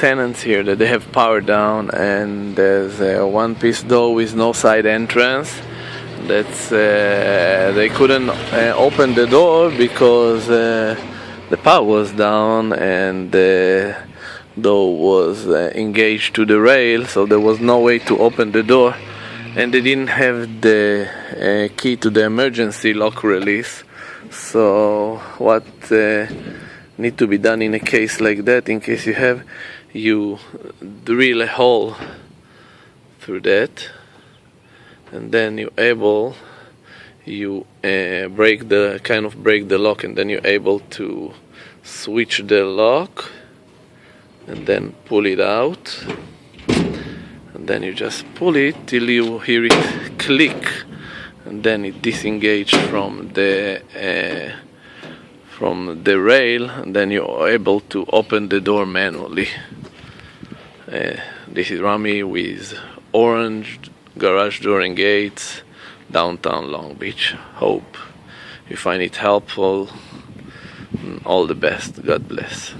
tenants here that they have power down, and there's a one-piece door with no side entrance. That's they couldn't open the door because the power was down and the door was engaged to the rail, so there was no way to open the door, and they didn't have the key to the emergency lock release. So what need to be done in a case like that, in case you drill a hole through that, and then you break the lock, and then you're able to switch the lock and then pull it out, and then you just pull it till you hear it click, and then it disengages from the rail, and then you're able to open the door manually. This is Rami with Orange Garage Door and Gates, downtown Long Beach. Hope you find it helpful. All the best. God bless.